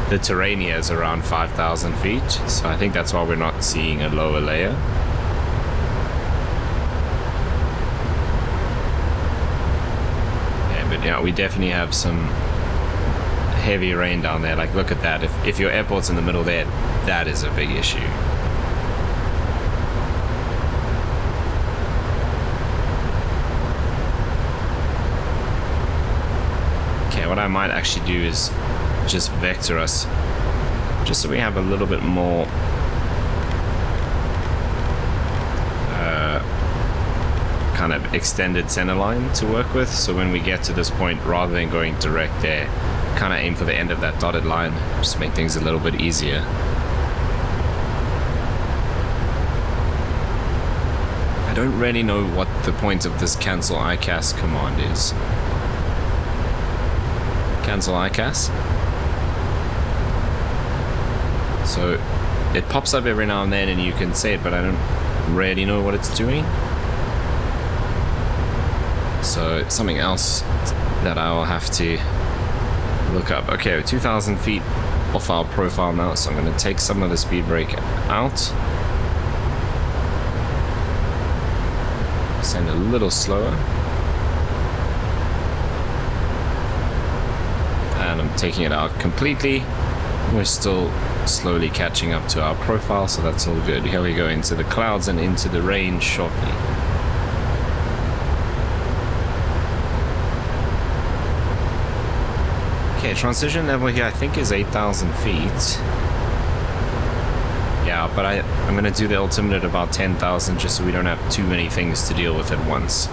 Speaker 1: the terrain here is around 5,000 feet, so I think that's why we're not seeing a lower layer. Yeah, but yeah, we definitely have some heavy rain down there. Like, look at that. If your airport's in the middle there, that is a big issue. Okay, what I might actually do is just vector us, just so we have a little bit more kind of extended center line to work with, so when we get to this point, rather than going direct there, kind of aim for the end of that dotted line, just to make things a little bit easier. I don't really know what the point of this cancel ICAS command is. Cancel ICAS. So it pops up every now and then and you can say it, but I don't really know what it's doing. So it's something else that I will have to look up. Okay, we're 2,000 feet off our profile now, so I'm going to take some of the speed brake out. Send a little slower. And I'm taking it out completely. We're still slowly catching up to our profile, so that's all good. Here we go into the clouds and into the rain shortly. Okay, transition level here I think is 8,000 feet. Yeah, but I'm going to do the ultimate at about 10,000 just so we don't have too many things to deal with at once.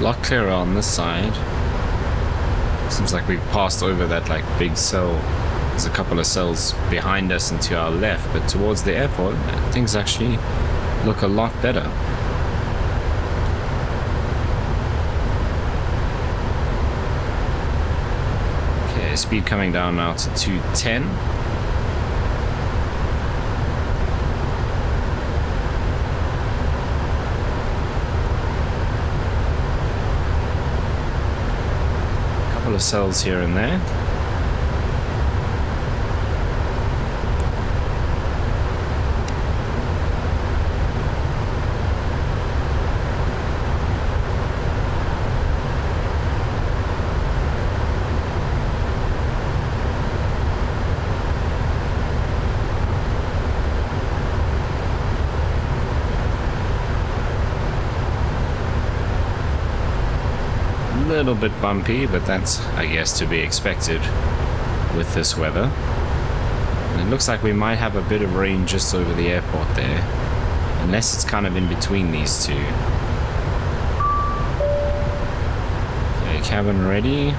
Speaker 1: A lot clearer on this side. Seems like we've passed over that like big cell. There's a couple of cells behind us and to our left, but towards the airport, things actually look a lot better. Okay, speed coming down now to 210. Couple of cells here and there. A little bit bumpy, but that's, I guess, to be expected with this weather. And it looks like we might have a bit of rain just over the airport there, unless it's kind of in between these two. Okay, cabin ready.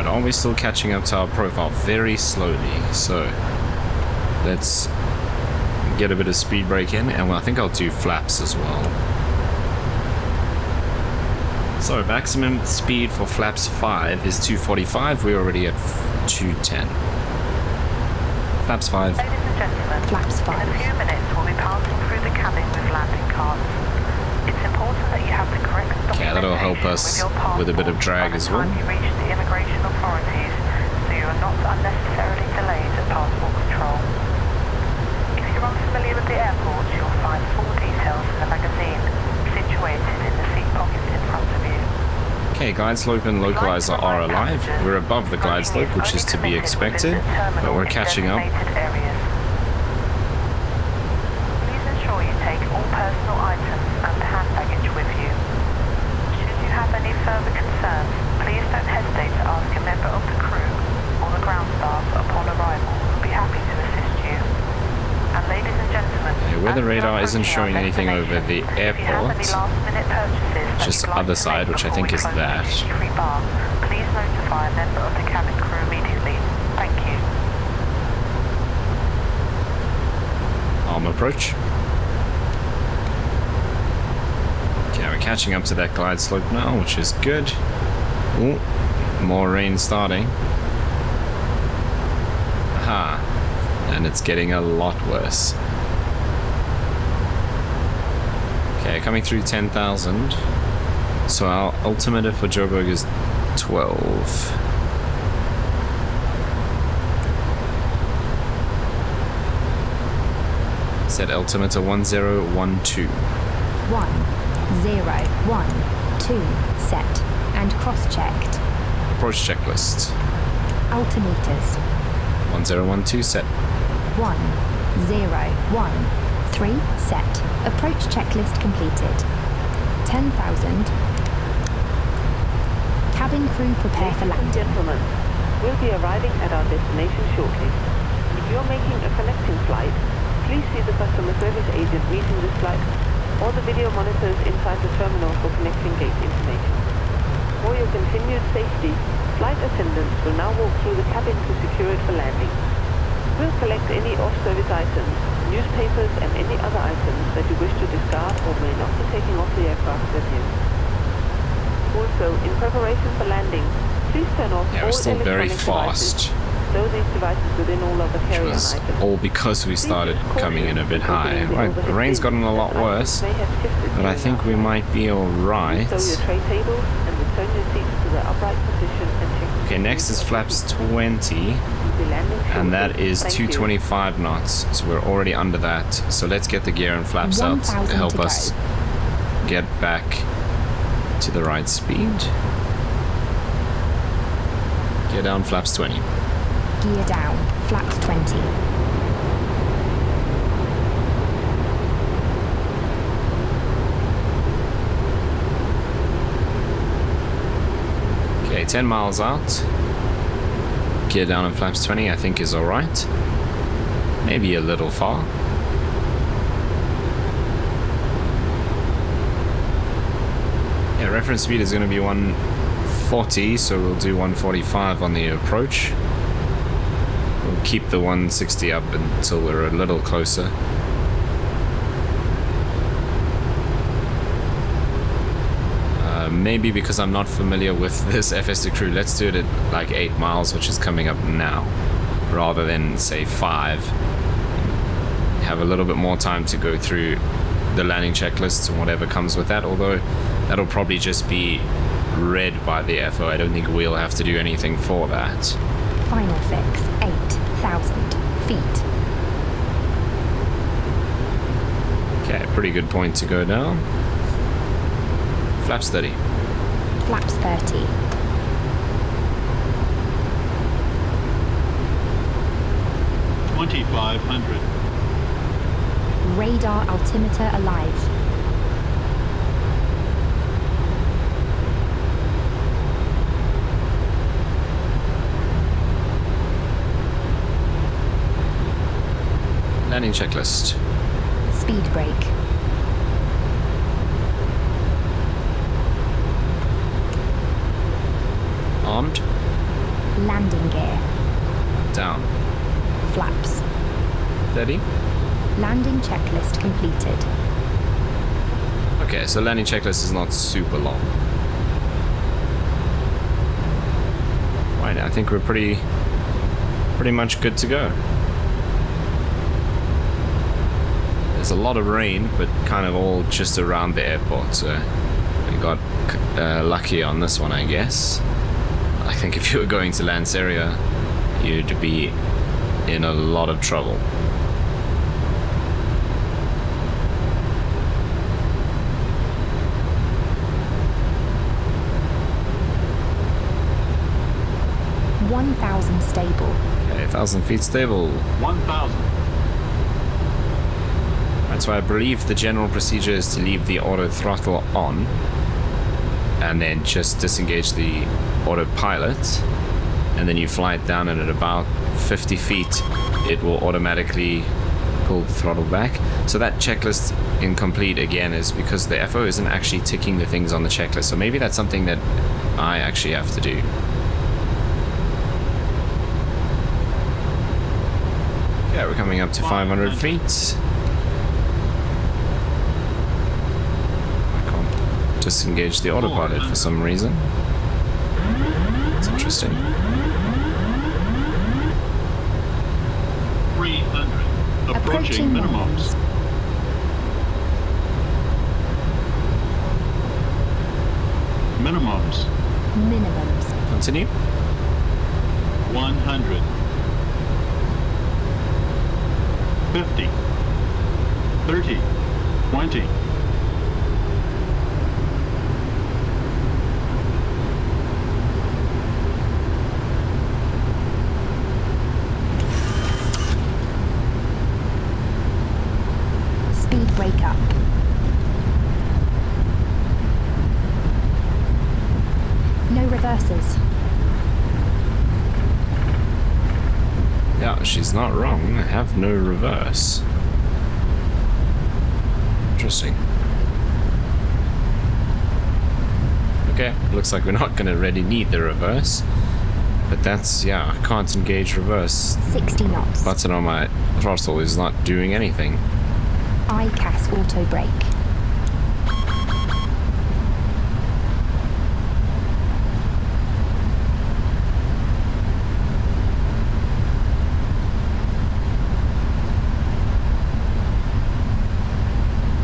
Speaker 1: Are we still catching up to our profile? Very slowly. So let's get a bit of speed brake in, and I think I'll do flaps as well. So maximum speed for flaps 5 is 245. We're already at 210. Flaps 5.
Speaker 6: Ladies and gentlemen,
Speaker 2: Flaps 5.
Speaker 6: in a few minutes we'll be passing through the cabin with landing cards. It's important that you have the correct documentation.
Speaker 1: Okay, that'll help us with a bit of drag as well.
Speaker 6: By the time you reach the immigration authorities, so you are not unnecessarily delayed at passport control. If you're unfamiliar with the airport, you'll find full details in the magazine, situated in the seat pocket in front of you.
Speaker 1: Okay, glide slope and localizer are alive. We're above the glide slope, which is to be expected, but we're catching up.
Speaker 6: Please ensure you take all personal items and hand baggage with you. Should you have any further concerns, please don't hesitate to ask a member of the crew or the ground staff upon arrival. We'll be happy to assist you. And ladies and gentlemen,
Speaker 1: Okay, weather
Speaker 6: as we
Speaker 1: radar
Speaker 6: are
Speaker 1: isn't
Speaker 6: approaching
Speaker 1: showing
Speaker 6: our
Speaker 1: anything over the
Speaker 6: destination, if you have
Speaker 1: airport.
Speaker 6: any last-minute purchases that
Speaker 1: Just
Speaker 6: you'd like
Speaker 1: other
Speaker 6: to
Speaker 1: side,
Speaker 6: make
Speaker 1: which I
Speaker 6: before
Speaker 1: think
Speaker 6: we
Speaker 1: is
Speaker 6: close the
Speaker 1: that.
Speaker 6: duty-free bar, please notify a member of the cabin crew immediately. Thank you.
Speaker 1: Arm approach. Okay, we're catching up to that glide slope now, which is good. Ooh, more rain starting. Aha. And it's getting a lot worse. Okay, coming through 10,000. So our altimeter for Joburg is 12. Set altimeter 1012.
Speaker 2: 1012 set and cross-checked.
Speaker 1: Approach checklist.
Speaker 2: Altimeters
Speaker 1: 1012 set.
Speaker 2: 1013 set. Approach checklist completed. 10,000. Cabin crew prepare for landing.
Speaker 8: Gentlemen, we'll be arriving at our destination shortly. If you're making a connecting flight, please see the customer service agent meeting this flight or the video monitors inside the terminal for connecting gate information. For your continued safety, flight attendants will now walk through the cabin to secure it for landing. We'll collect any off-service items, newspapers and any other items that you wish to discard or may not be taking off the aircraft with you. Also, in preparation for landing, please turn off
Speaker 1: Yeah,
Speaker 8: all
Speaker 1: we're still very
Speaker 8: electronic
Speaker 1: fast.
Speaker 8: devices, though these devices within all other
Speaker 1: Which
Speaker 8: carry-on
Speaker 1: was
Speaker 8: items.
Speaker 1: all because we started coming in a bit high. Right, the rain's gotten a lot worse, but I think we might be alright.
Speaker 8: Stow your tray tables and return your seats to their upright position and check.
Speaker 1: Okay, next is flaps 20, and that is 225 knots, so we're already under that. So let's get the gear and flaps out to
Speaker 2: 1,000
Speaker 1: help
Speaker 2: to
Speaker 1: us
Speaker 2: go.
Speaker 1: get back to the right speed. Gear down, flaps 20.
Speaker 2: Gear down, flaps 20.
Speaker 1: Okay, 10 miles out. Gear down and flaps 20 I think is alright. Maybe a little far. Yeah, reference speed is going to be 140, so we'll do 145 on the approach. We'll keep the 160 up until we're a little closer. Maybe because I'm not familiar with this FS2Crew, let's do it at like 8 miles, which is coming up now, rather than say 5. Have a little bit more time to go through the landing checklists and whatever comes with that, although that'll probably just be read by the FO. I don't think we'll have to do anything for that.
Speaker 2: Final fix, 8,000 feet.
Speaker 1: Okay, pretty good point to go down. Flaps 30.
Speaker 2: Flaps 30.
Speaker 9: $2,500.
Speaker 2: Radar altimeter alive.
Speaker 1: Landing checklist.
Speaker 2: Speed brake.
Speaker 1: Armed.
Speaker 2: Landing gear.
Speaker 1: Down.
Speaker 2: Flaps.
Speaker 1: 30.
Speaker 2: Landing checklist completed.
Speaker 1: Okay, so landing checklist is not super long. Right, I think we're pretty much good to go. There's a lot of rain, but kind of all just around the airport, so we got lucky on this one, I guess. I think if you were going to Lanseria, you'd be in a lot of trouble.
Speaker 2: $1,000 stable.
Speaker 1: Okay, 1,000 feet stable.
Speaker 9: 1,000.
Speaker 1: Right, so I believe the general procedure is to leave the auto throttle on and then just disengage the autopilot, and then you fly it down, and at about 50 feet it will automatically pull the throttle back. So that checklist incomplete again is because the FO isn't actually ticking the things on the checklist, so maybe that's something that I actually have to do. Yeah, we're coming up to 500 feet. I can't disengage the autopilot for some reason. It's interesting.
Speaker 9: 300. Approaching minimums. Minimums.
Speaker 2: Minimums.
Speaker 1: Continue.
Speaker 9: 100. 50. 30. 20.
Speaker 2: Speed brake up. No reverses.
Speaker 1: Yeah, she's not wrong. I have no reverse. Interesting. Okay, looks like we're not going to really need the reverse. But that's, yeah, I can't engage reverse.
Speaker 2: 60 knots.
Speaker 1: Button on my throttle is not doing anything.
Speaker 2: ICAS auto brake.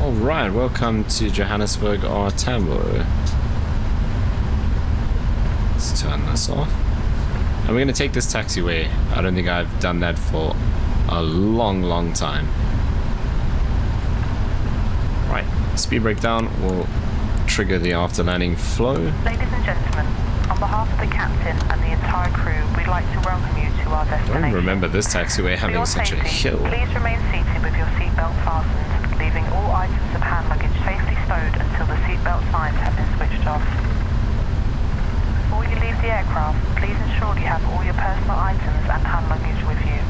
Speaker 1: Alright, welcome to Johannesburg or Tambo. Let's turn this off. And we're going to take this taxiway. I don't think I've done that for a long time. Right, speed brake down. We'll trigger the after landing flow.
Speaker 6: Ladies and gentlemen, on behalf of the captain and the entire crew, we'd like to welcome you to our
Speaker 1: I
Speaker 6: destination.
Speaker 1: don't remember this taxiway
Speaker 6: For
Speaker 1: having
Speaker 6: your
Speaker 1: such a
Speaker 6: safety,
Speaker 1: hill.
Speaker 6: Please remain seated with your seatbelt fastened, leaving all items of hand luggage safely stowed until the seatbelt signs have been switched off. Before you leave the aircraft, please ensure you have all your personal items and hand luggage with you.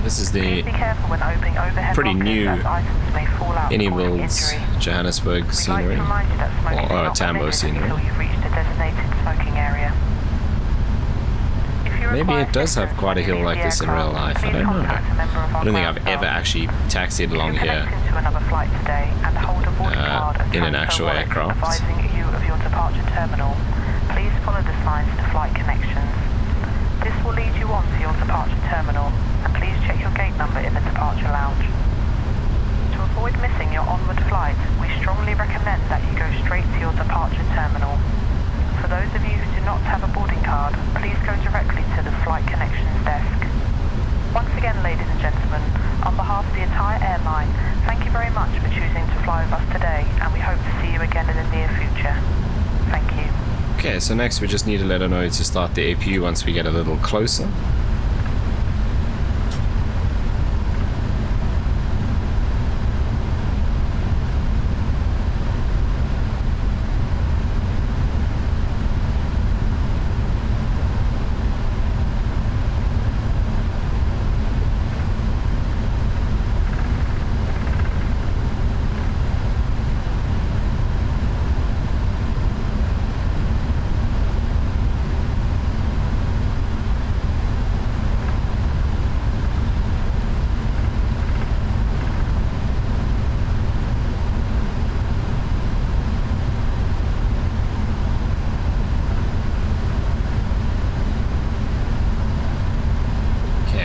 Speaker 1: This is
Speaker 6: Please
Speaker 1: the
Speaker 6: be careful when opening overhead
Speaker 1: pretty
Speaker 6: lockers,
Speaker 1: new
Speaker 6: as items may fall out, causing
Speaker 1: iniBuilds
Speaker 6: injury.
Speaker 1: Johannesburg
Speaker 6: We'd like
Speaker 1: scenery.
Speaker 6: to remind you that smoking is
Speaker 1: Or
Speaker 6: not
Speaker 1: Tambo
Speaker 6: permitted
Speaker 1: scenery.
Speaker 6: until you've reached a designated smoking area. If you
Speaker 1: Maybe
Speaker 6: require
Speaker 1: it does have
Speaker 6: assistance
Speaker 1: quite a
Speaker 6: when you
Speaker 1: hill
Speaker 6: leave
Speaker 1: like
Speaker 6: the
Speaker 1: this in real
Speaker 6: aircraft,
Speaker 1: life. I
Speaker 6: please
Speaker 1: don't know.
Speaker 6: contact a member of our
Speaker 1: I don't think
Speaker 6: ground
Speaker 1: I've ever
Speaker 6: staff.
Speaker 1: actually taxied along
Speaker 6: If you're
Speaker 1: here.
Speaker 6: connecting to another flight today and hold a boarding card and
Speaker 1: in an
Speaker 6: transfer
Speaker 1: actual
Speaker 6: wallet
Speaker 1: aircraft.
Speaker 6: advising you of your departure terminal, please follow the signs to flight connections. This will lead you on to your departure terminal, and please check your gate number in the departure lounge. To avoid missing your onward flight, we strongly recommend that you go straight to your departure terminal. For those of you who do not have a boarding card, please go directly to the flight connections desk. Once again, ladies and gentlemen, on behalf of the entire airline, thank you very much for choosing to fly with us today, and we hope to see you again in the near future. Thank you.
Speaker 1: Okay, so next we just need to let her know to start the APU once we get a little closer.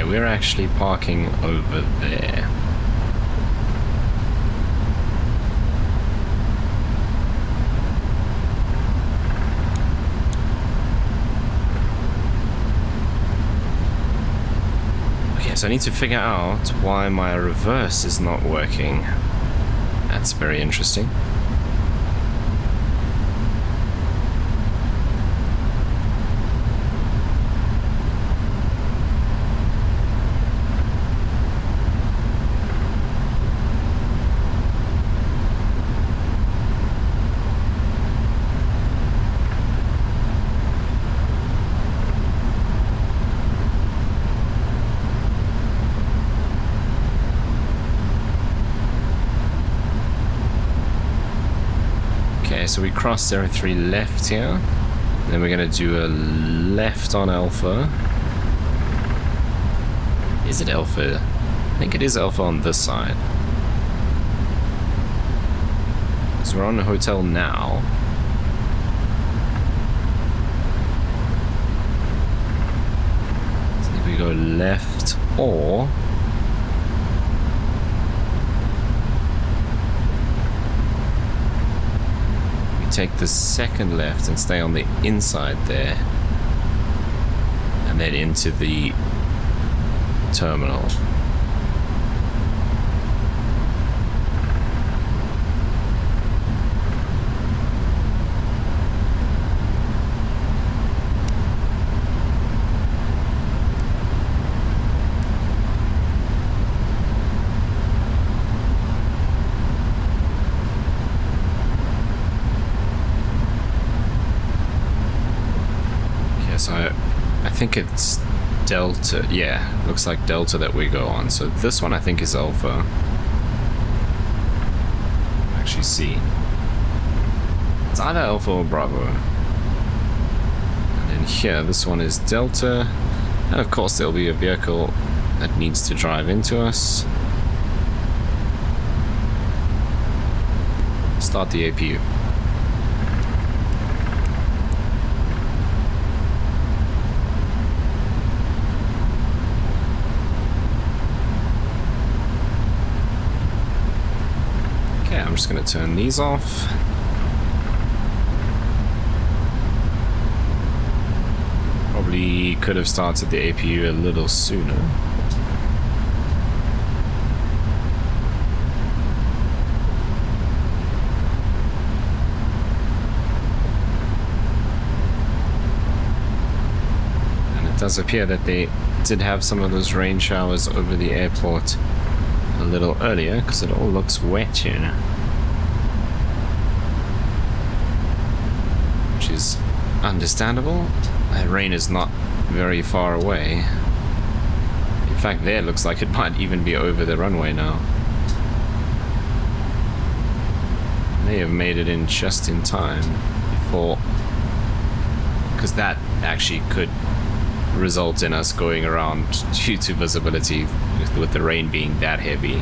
Speaker 1: We're actually parking over there. Okay, so I need to figure out why my reverse is not working. That's very interesting. So we crossed 03 left here, then we're going to do a left on Alpha. Is it Alpha? I think it is Alpha on this side. So we're on a hotel now. So if we go left, or take the second left and stay on the inside there, and then into the terminal. So I think it's Delta. Yeah, looks like Delta that we go on. So this one I think is Alpha. Actually, C. It's either Alpha or Bravo. And then here, this one is Delta. And of course there'll be a vehicle that needs to drive into us. Start the APU. I'm just going to turn these off. Probably could have started the APU a little sooner. does appear that they did have some of those rain showers over the airport a little earlier, because it all looks wet here now. Which is understandable. That rain is not very far away. In fact, there it looks like it might even be over the runway now. They have made it in just in time before, because that actually could result in us going around due to visibility with the rain being that heavy.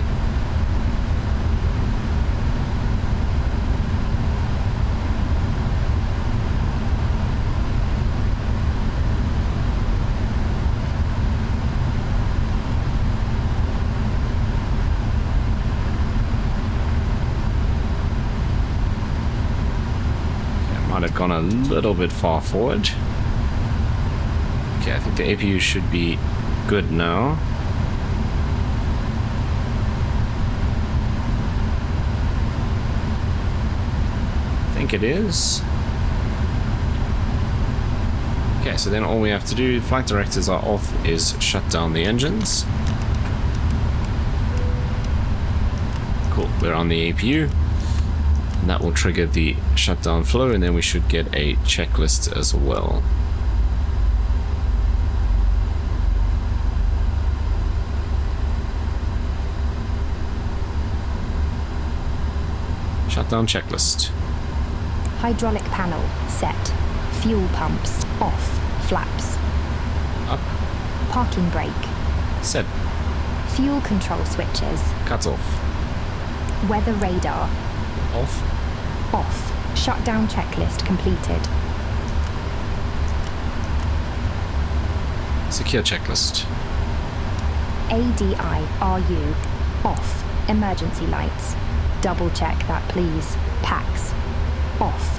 Speaker 1: Might have gone a little bit far forward. Okay, I think the APU should be good now. I think it is. Okay, so then all we have to do, flight directors are off, is shut down the engines. Cool, we're on the APU. And that will trigger the shutdown flow, and then we should get a checklist as well. Shutdown checklist.
Speaker 2: Hydraulic panel set. Fuel pumps off. Flaps
Speaker 1: Up.
Speaker 2: Parking brake
Speaker 1: Set.
Speaker 2: fuel control switches.
Speaker 1: Cut off.
Speaker 2: Weather radar
Speaker 1: Off.
Speaker 2: off. Shutdown checklist completed.
Speaker 1: Secure checklist.
Speaker 2: ADI-RU off. Emergency lights. Double check that please. Packs off.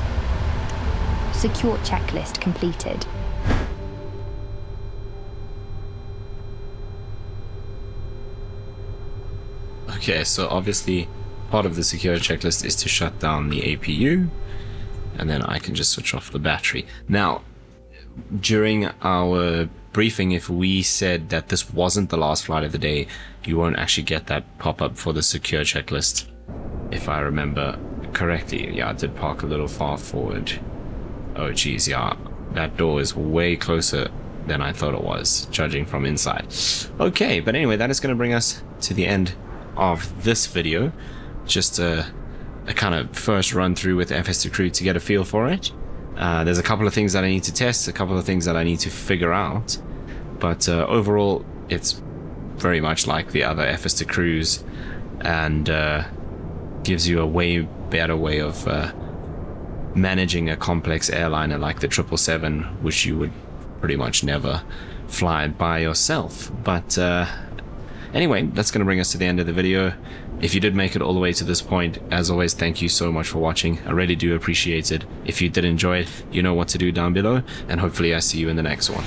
Speaker 2: Secure checklist completed.
Speaker 1: Okay, so obviously part of the secure checklist is to shut down the APU, and then I can just switch off the battery. Now, during our briefing, if we said that this wasn't the last flight of the day, you won't actually get that pop-up for the secure checklist, if I remember correctly. Yeah, I did park a little far forward. Oh geez, yeah, that door is way closer than I thought it was, judging from inside. Okay, but anyway, that is going to bring us to the end of this video. Just a kind of first run through with FS2Crew to get a feel for it. There's a couple of things that I need to test, a couple of things that I need to figure out, but overall it's very much like the other FS2Crews, and gives you a way better way of managing a complex airliner like the 777, which you would pretty much never fly by yourself. But anyway, that's going to bring us to the end of the video. If you did make it all the way to this point, as always, thank you so much for watching. I really do appreciate it. If you did enjoy it, you know what to do down below, and hopefully I see you in the next one.